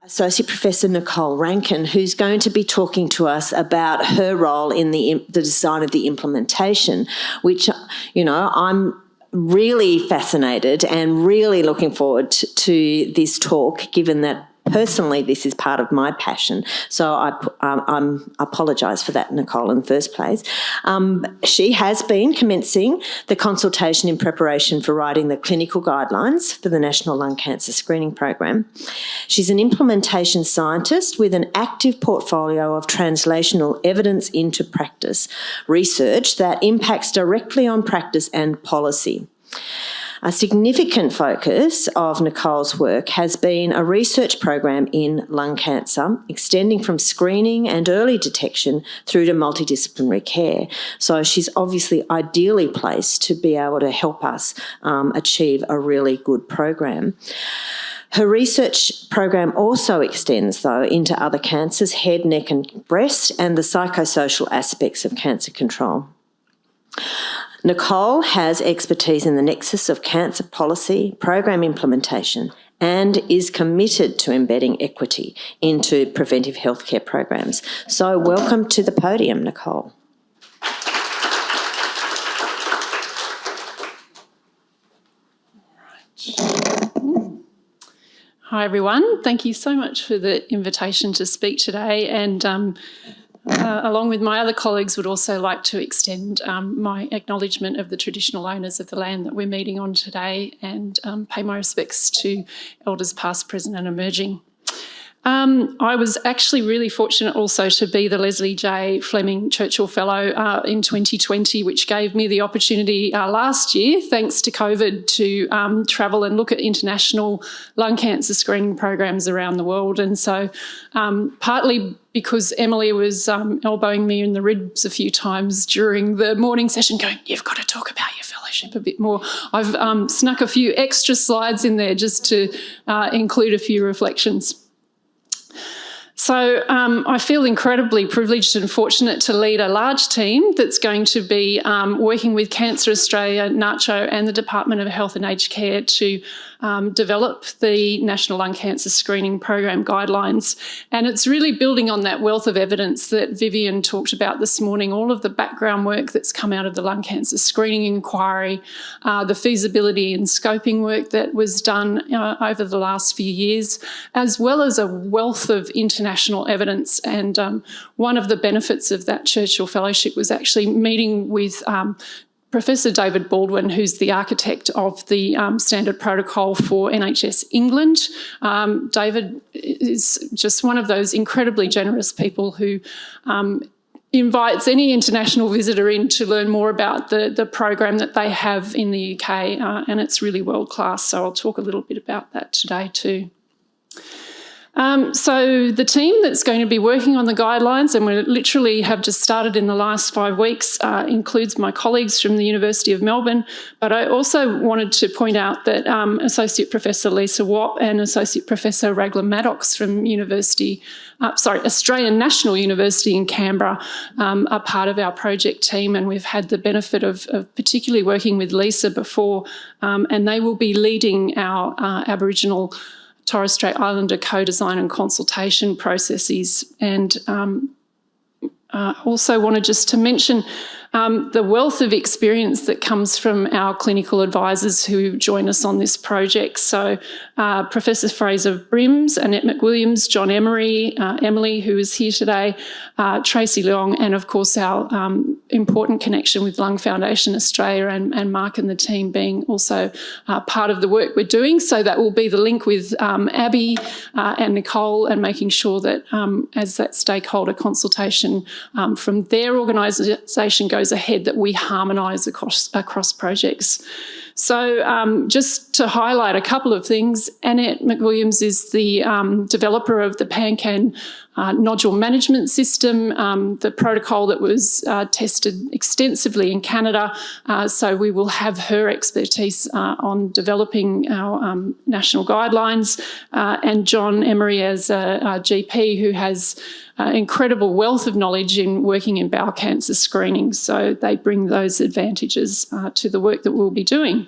Associate Professor Nicole Rankin, who's going to be talking to us about her role in the design of the implementation, which, I'm really fascinated and really looking forward to this talk, given that personally this is part of my passion. So I apologise for that, Nicole, in the first place. She has been commencing the consultation in preparation for writing the clinical guidelines for the National Lung Cancer Screening Program. She's an implementation scientist with an active portfolio of translational evidence into practice research that impacts directly on practice and policy. A significant focus of Nicole's work has been a research program in lung cancer, extending from screening and early detection through to multidisciplinary care. So she's obviously ideally placed to be able to help us achieve a really good program. Her research program also extends, though, into other cancers, head, neck and breast, and the psychosocial aspects of cancer control. Nicole has expertise in the nexus of cancer policy, program implementation, and is committed to embedding equity into preventive healthcare programs. So welcome to the podium, Nicole. Hi everyone, thank you so much for the invitation to speak today, and along with my other colleagues would also like to extend my acknowledgement of the traditional owners of the land that we're meeting on today, and pay my respects to elders past, present and emerging. I was actually really fortunate also to be the Leslie J. Fleming Churchill Fellow in 2020, which gave me the opportunity last year, thanks to COVID, to travel and look at international lung cancer screening programs around the world. And so partly because Emily was elbowing me in the ribs a few times during the morning session going, "You've got to talk about your fellowship a bit more," I've snuck a few extra slides in there just to include a few reflections. So I feel incredibly privileged and fortunate to lead a large team that's going to be working with Cancer Australia, NACCHO and the Department of Health and Aged Care to develop the National Lung Cancer Screening Program guidelines. And it's really building on that wealth of evidence that Vivian talked about this morning, all of the background work that's come out of the lung cancer screening inquiry, the feasibility and scoping work that was done over the last few years, as well as a wealth of international evidence. And one of the benefits of that Churchill Fellowship was actually meeting with Professor David Baldwin, who's the architect of the standard protocol for NHS England. David is just one of those incredibly generous people who invites any international visitor in to learn more about the program that they have in the UK, and it's really world class. So I'll talk a little bit about that today too. So the team that's going to be working on the guidelines, and we literally have just started in the last 5 weeks, includes my colleagues from the University of Melbourne, but I also wanted to point out that Associate Professor Lisa Watt and Associate Professor Raglan Maddox from Australian National University in Canberra are part of our project team, and we've had the benefit of particularly working with Lisa before, and they will be leading our Aboriginal Torres Strait Islander co-design and consultation processes. And also wanted just to mention the wealth of experience that comes from our clinical advisors who join us on this project. So Professor Fraser Brims, Annette McWilliams, John Emery, Emily, who is here today, Tracy Leong, and of course our important connection with Lung Foundation Australia and Mark and the team being also part of the work we're doing. So that will be the link with Abby and Nicole, and making sure that as that stakeholder consultation from their organisation goes ahead, that we harmonise across projects. So just to highlight a couple of things, Annette McWilliams is the developer of the PanCan nodule management system, the protocol that was tested extensively in Canada. So we will have her expertise on developing our national guidelines, and John Emery as a GP who has incredible wealth of knowledge in working in bowel cancer screening. So they bring those advantages to the work that we'll be doing.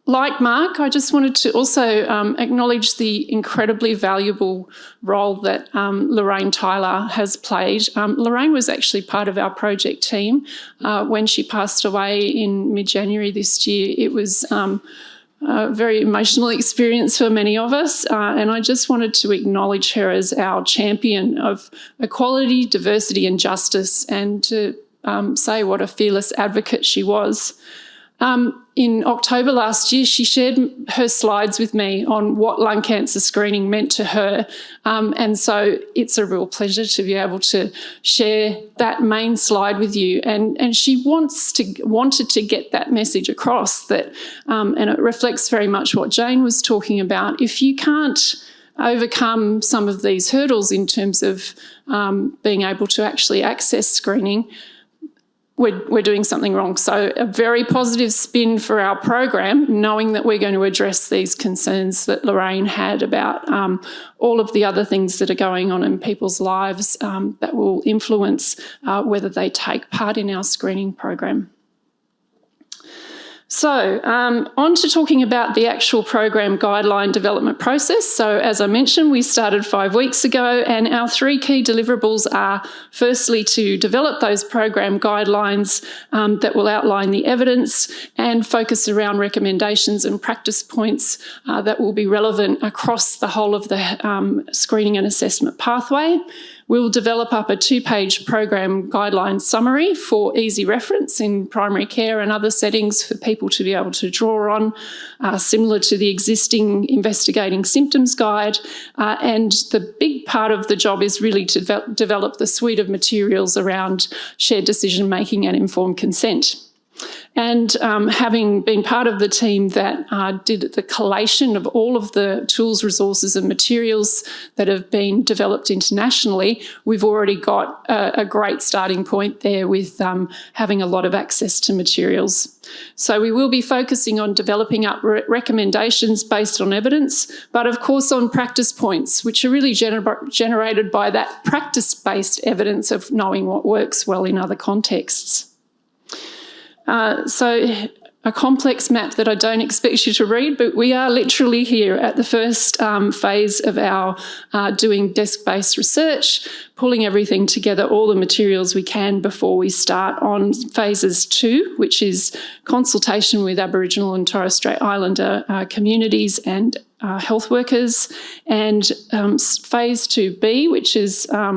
Like Mark, I just wanted to also acknowledge the incredibly valuable role that Lorraine Tyler has played. Lorraine was actually part of our project team when she passed away in mid-January this year. It was a very emotional experience for many of us, and I just wanted to acknowledge her as our champion of equality, diversity and justice, and to say what a fearless advocate she was. In October last year, she shared her slides with me on what lung cancer screening meant to her. And so it's a real pleasure to be able to share that main slide with you. And she wanted to get that message across that, and it reflects very much what Jane was talking about. If you can't overcome some of these hurdles in terms of being able to actually access screening, we're doing something wrong. So a very positive spin for our program, knowing that we're going to address these concerns that Lorraine had about all of the other things that are going on in people's lives that will influence whether they take part in our screening program. So on to talking about the actual program guideline development process. So as I mentioned, we started 5 weeks ago, and our 3 key deliverables are firstly to develop those program guidelines that will outline the evidence and focus around recommendations and practice points that will be relevant across the whole of the screening and assessment pathway. We'll develop up a 2-page program guideline summary for easy reference in primary care and other settings for people to be able to draw on, similar to the existing investigating symptoms guide. And the big part of the job is really to develop the suite of materials around shared decision making and informed consent. And having been part of the team that did the collation of all of the tools, resources and materials that have been developed internationally, we've already got a great starting point there with having a lot of access to materials. So we will be focusing on developing up recommendations based on evidence, but of course on practice points, which are really generated by that practice-based evidence of knowing what works well in other contexts. So a complex map that I don't expect you to read, but we are literally here at the first phase of our doing desk-based research, pulling everything together, all the materials we can before we start on phases 2, which is consultation with Aboriginal and Torres Strait Islander communities and health workers, and phase 2B, which is, I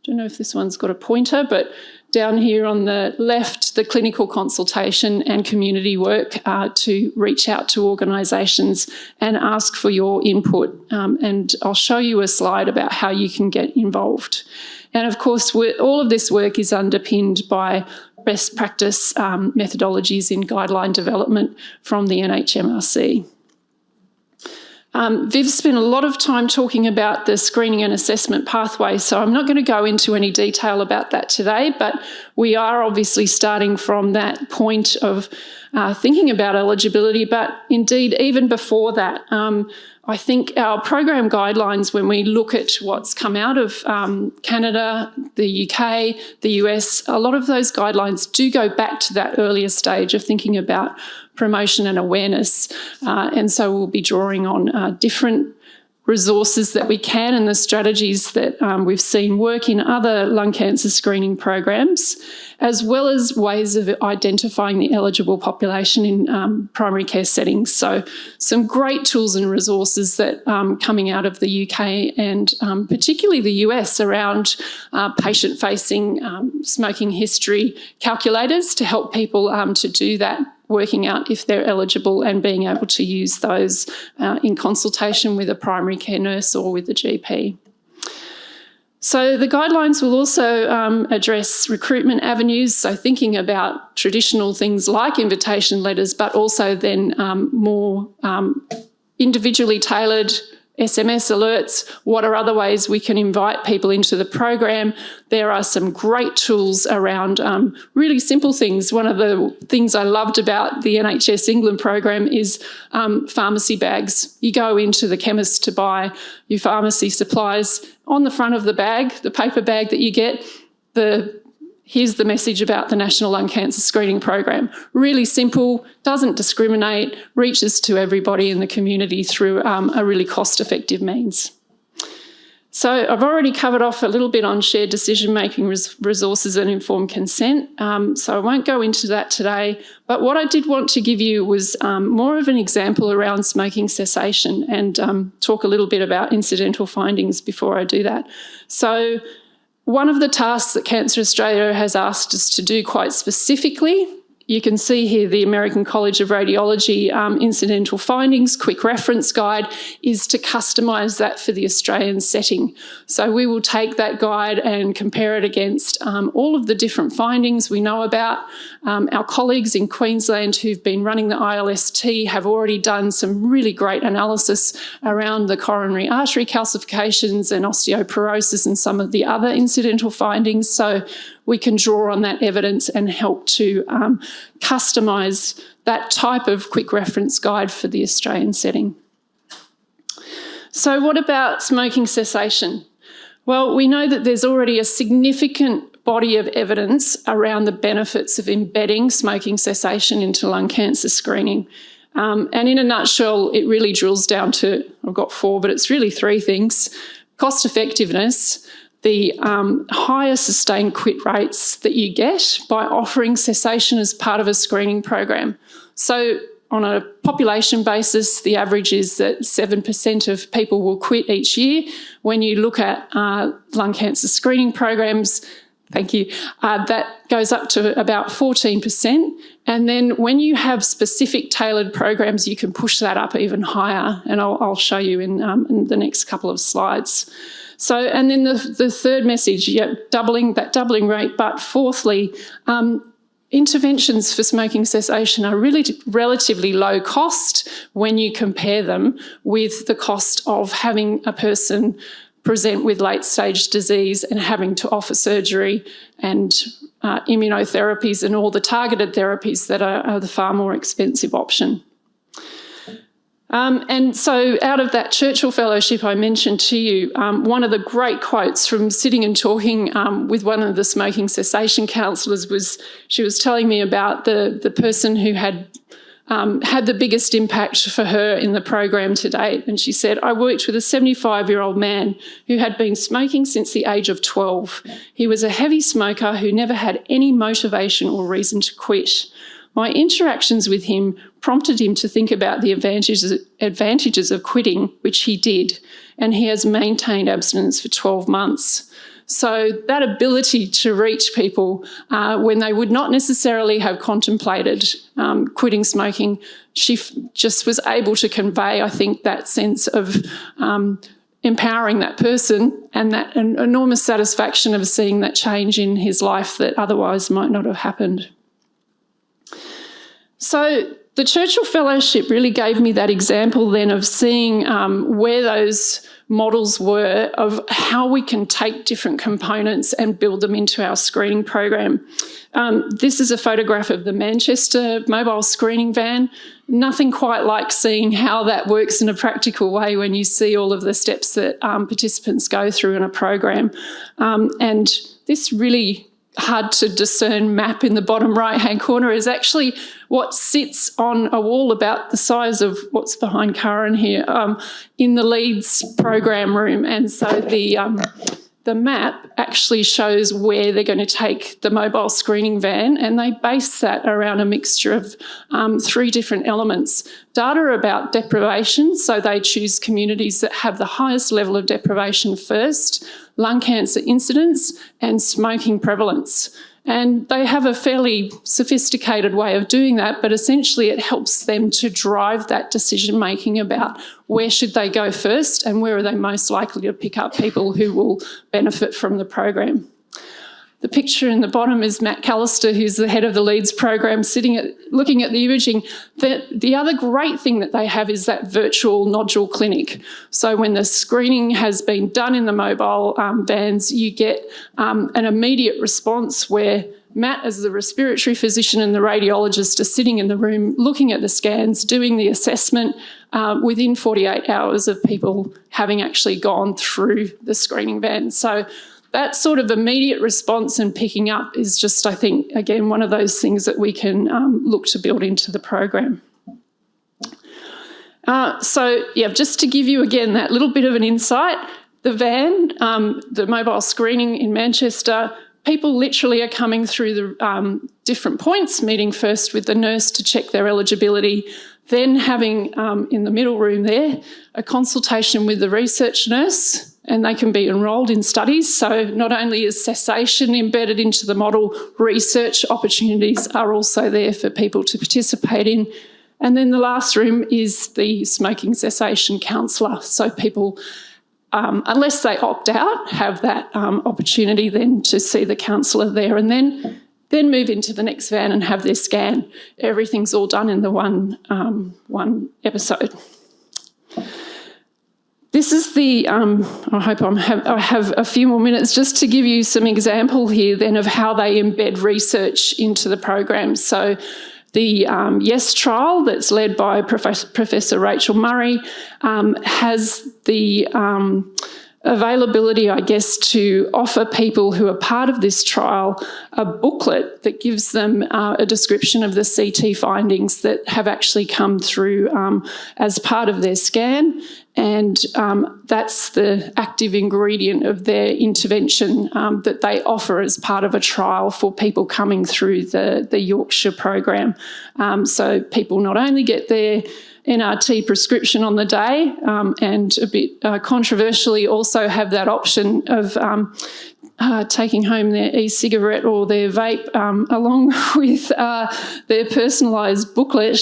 don't know if this one's got a pointer, but down here on the left, the clinical consultation and community work to reach out to organisations and ask for your input. And I'll show you a slide about how you can get involved. And of course, all of this work is underpinned by best practice methodologies in guideline development from the NHMRC. Viv's spent a lot of time talking about the screening and assessment pathway, so I'm not going to go into any detail about that today, but we are obviously starting from that point of thinking about eligibility, but indeed even before that. I think our program guidelines, when we look at what's come out of Canada, the UK, the US, a lot of those guidelines do go back to that earlier stage of thinking about promotion and awareness. And so we'll be drawing on different resources that we can and the strategies that we've seen work in other lung cancer screening programs, as well as ways of identifying the eligible population in primary care settings. So some great tools and resources that coming out of the UK and particularly the US around patient-facing smoking history calculators to help people to do that, working out if they're eligible and being able to use those in consultation with a primary care nurse or with the GP. So the guidelines will also address recruitment avenues, so thinking about traditional things like invitation letters, but also then more individually tailored SMS alerts. What are other ways we can invite people into the program? There are some great tools around really simple things. One of the things I loved about the NHS England program is pharmacy bags. You go into the chemist to buy your pharmacy supplies. On the front of the bag, the paper bag that you get, the here's the message about the National Lung Cancer Screening Program. Really simple, doesn't discriminate, reaches to everybody in the community through a really cost-effective means. So I've already covered off a little bit on shared decision-making resources and informed consent, so I won't go into that today. But what I did want to give you was more of an example around smoking cessation and talk a little bit about incidental findings before I do that. So one of the tasks that Cancer Australia has asked us to do quite specifically, you can see here the American College of Radiology incidental findings, quick reference guide, is to customise that for the Australian setting. So we will take that guide and compare it against all of the different findings we know about. Our colleagues in Queensland who've been running the ILST have already done some really great analysis around the coronary artery calcifications and osteoporosis and some of the other incidental findings. So we can draw on that evidence and help to customise that type of quick reference guide for the Australian setting. So what about smoking cessation? Well, we know that there's already a significant body of evidence around the benefits of embedding smoking cessation into lung cancer screening. And in a nutshell, it really drills down to, I've got 4, but it's really 3 things: cost effectiveness, the higher sustained quit rates that you get by offering cessation as part of a screening program. So on a population basis, the average is that 7% of people will quit each year. When you look at lung cancer screening programs, that goes up to about 14%. And then when you have specific tailored programs, you can push that up even higher. And I'll show you in the next couple of slides. So, and then the third message, doubling rate. But fourthly, interventions for smoking cessation are really relatively low cost when you compare them with the cost of having a person present with late-stage disease and having to offer surgery and immunotherapies and all the targeted therapies that are the far more expensive option. And so out of that Churchill Fellowship I mentioned to you, one of the great quotes from sitting and talking with one of the smoking cessation counsellors was, she was telling me about the person who had the biggest impact for her in the program to date. And she said, I worked with a 75-year-old man who had been smoking since the age of 12. He was a heavy smoker who never had any motivation or reason to quit. My interactions with him prompted him to think about the advantages of quitting, which he did, and he has maintained abstinence for 12 months. So that ability to reach people when they would not necessarily have contemplated quitting smoking, she just was able to convey, I think, that sense of empowering that person and that enormous satisfaction of seeing that change in his life that otherwise might not have happened. So the Churchill Fellowship really gave me that example then of seeing where those models were of how we can take different components and build them into our screening program. This is a photograph of the Manchester mobile screening van. Nothing quite like seeing how that works in a practical way when you see all of the steps that participants go through in a program. And this really hard to discern map in the bottom right-hand corner is actually what sits on a wall about the size of what's behind Karen here in the Leeds program room. And so the map actually shows where they're going to take the mobile screening van, and they base that around a mixture of 3 different elements. Data about deprivation, so they choose communities that have the highest level of deprivation first, lung cancer incidence and smoking prevalence. And they have a fairly sophisticated way of doing that, but essentially it helps them to drive that decision-making about where should they go first and where are they most likely to pick up people who will benefit from the program. The picture in the bottom is Matt Callister, who's the head of the Leeds program, looking at the imaging. The other great thing that they have is that virtual nodule clinic. So when the screening has been done in the mobile vans, you get an immediate response where Matt, as the respiratory physician, and the radiologist are sitting in the room looking at the scans, doing the assessment within 48 hours of people having actually gone through the screening van. So that sort of immediate response and picking up is just, I think, again, one of those things that we can look to build into the program. Just to give you, again, that little bit of an insight, the van, the mobile screening in Manchester, people literally are coming through the different points, meeting first with the nurse to check their eligibility, then having, in the middle room there, a consultation with the research nurse, and they can be enrolled in studies. So not only is cessation embedded into the model, research opportunities are also there for people to participate in. And then the last room is the smoking cessation counsellor. So people, unless they opt out, have that opportunity then to see the counsellor there, and then move into the next van and have their scan. Everything's all done in the one episode. This is the, I hope I have a few more minutes just to give you some example here then of how they embed research into the program. So the YES trial that's led by Professor Rachel Murray has the availability, I guess, to offer people who are part of this trial a booklet that gives them a description of the CT findings that have actually come through as part of their scan. And that's the active ingredient of their intervention that they offer as part of a trial for people coming through the Yorkshire program. So people not only get their NRT prescription on the day and a bit controversially also have that option of taking home their e-cigarette or their vape along with their personalised booklet.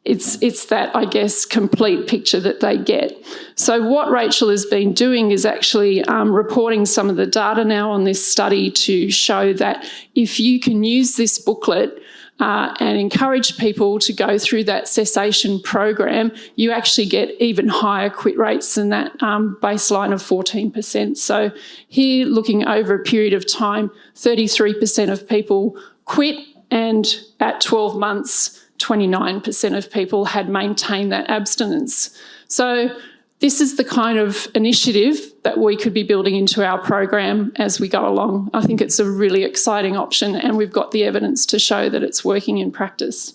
It's that, I guess, complete picture that they get. So what Rachel has been doing is actually reporting some of the data now on this study to show that if you can use this booklet and encourage people to go through that cessation program, you actually get even higher quit rates than that baseline of 14%. So here, looking over a period of time, 33% of people quit, and at 12 months, 29% of people had maintained that abstinence. So this is the kind of initiative that we could be building into our program as we go along. I think it's a really exciting option, and we've got the evidence to show that it's working in practice.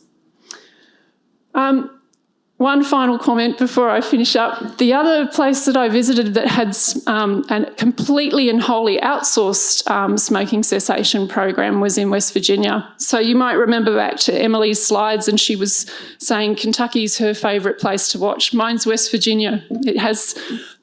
One final comment before I finish up. The other place that I visited that had a completely and wholly outsourced smoking cessation program was in West Virginia. So you might remember back to Emily's slides, and she was saying Kentucky's her favourite place to watch. Mine's West Virginia. It has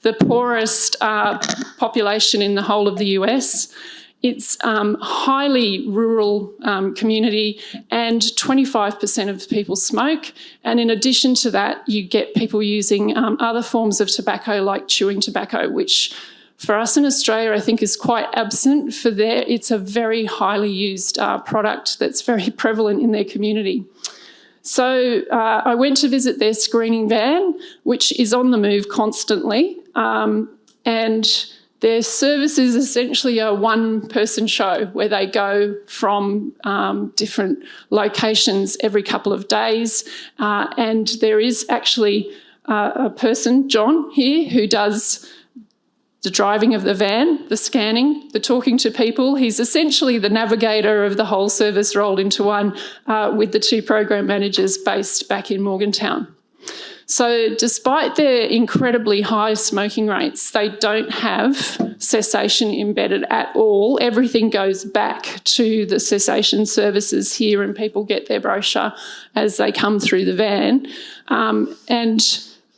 the poorest population in the whole of the US. It's highly rural community, and 25% of people smoke. And in addition to that, you get people using other forms of tobacco like chewing tobacco, which for us in Australia I think is quite absent. For there, it's a very highly used product that's very prevalent in their community. So I went to visit their screening van, which is on the move constantly, and their service is essentially a one-person show where they go from different locations every couple of days, and there is actually a person, John, here, who does the driving of the van, the scanning, the talking to people. He's essentially the navigator of the whole service rolled into one with the two program managers based back in Morgantown. So despite their incredibly high smoking rates, they don't have cessation embedded at all. Everything goes back to the cessation services here, and people get their brochure as they come through the van. And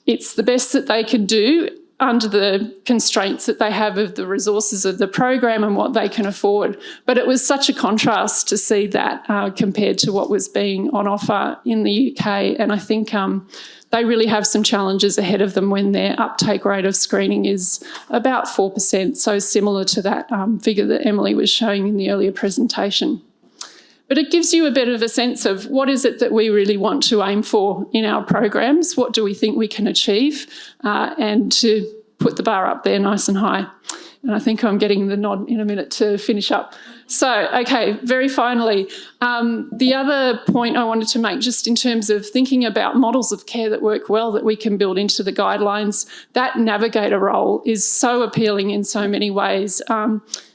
it's the best that they can do under the constraints that they have of the resources of the program and what they can afford. But it was such a contrast to see that compared to what was being on offer in the UK. And I think they really have some challenges ahead of them when their uptake rate of screening is about 4%, so similar to that figure that Emily was showing in the earlier presentation. But it gives you a bit of a sense of what is it that we really want to aim for in our programs, what do we think we can achieve, and to put the bar up there nice and high. And I think I'm getting the nod in a minute to finish up. So, okay, very finally, the other point I wanted to make, just in terms of thinking about models of care that work well that we can build into the guidelines, that navigator role is so appealing in so many ways,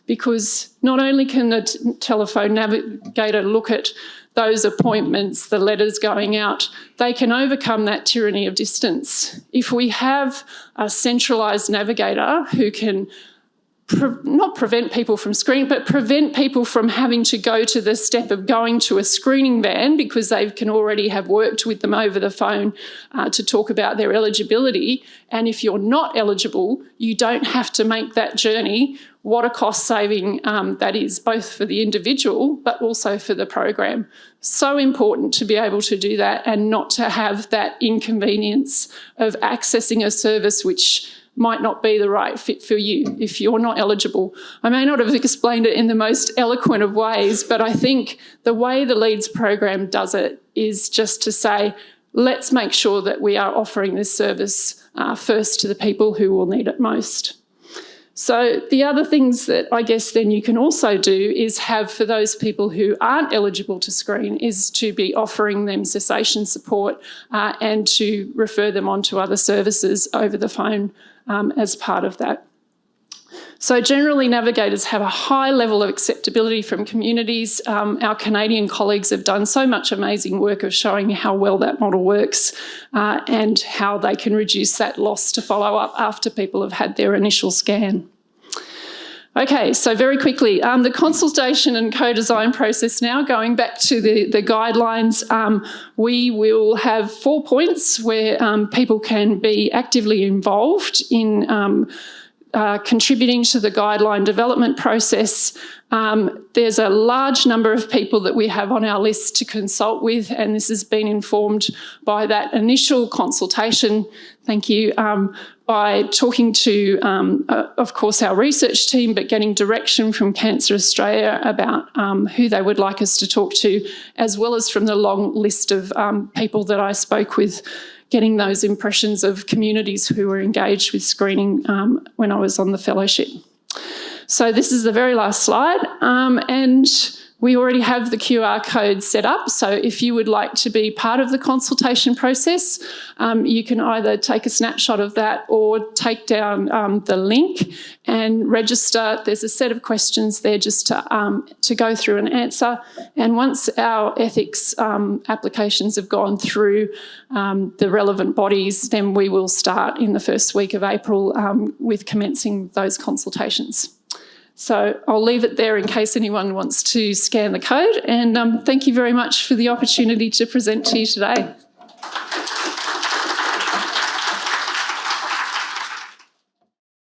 because not only can the telephone navigator look at those appointments, the letters going out, they can overcome that tyranny of distance. If we have a centralised navigator who can not prevent people from screening, but prevent people from having to go to the step of going to a screening van because they can already have worked with them over the phone to talk about their eligibility. And if you're not eligible, you don't have to make that journey. What a cost saving that is, both for the individual but also for the program. So important to be able to do that and not to have that inconvenience of accessing a service which might not be the right fit for you if you're not eligible. I may not have explained it in the most eloquent of ways, but I think the way the LEADS program does it is just to say, let's make sure that we are offering this service first to the people who will need it most. So the other things that I guess then you can also do is have, for those people who aren't eligible to screen, is to be offering them cessation support and to refer them on to other services over the phone as part of that. So generally, navigators have a high level of acceptability from communities. Our Canadian colleagues have done so much amazing work of showing how well that model works and how they can reduce that loss to follow up after people have had their initial scan. Okay, so very quickly, the consultation and co-design process now, going back to the guidelines, we will have 4 points where people can be actively involved in contributing to the guideline development process. There's a large number of people that we have on our list to consult with, and this has been informed by that initial consultation, thank you, by talking to, of course, our research team, but getting direction from Cancer Australia about who they would like us to talk to, as well as from the long list of people that I spoke with, getting those impressions of communities who were engaged with screening when I was on the fellowship. So this is the very last slide, and we already have the QR code set up. So if you would like to be part of the consultation process, you can either take a snapshot of that or take down the link and register. There's a set of questions there just to go through and answer. And once our ethics applications have gone through the relevant bodies, then we will start in the first week of April with commencing those consultations. So I'll leave it there in case anyone wants to scan the code, and thank you very much for the opportunity to present to you today.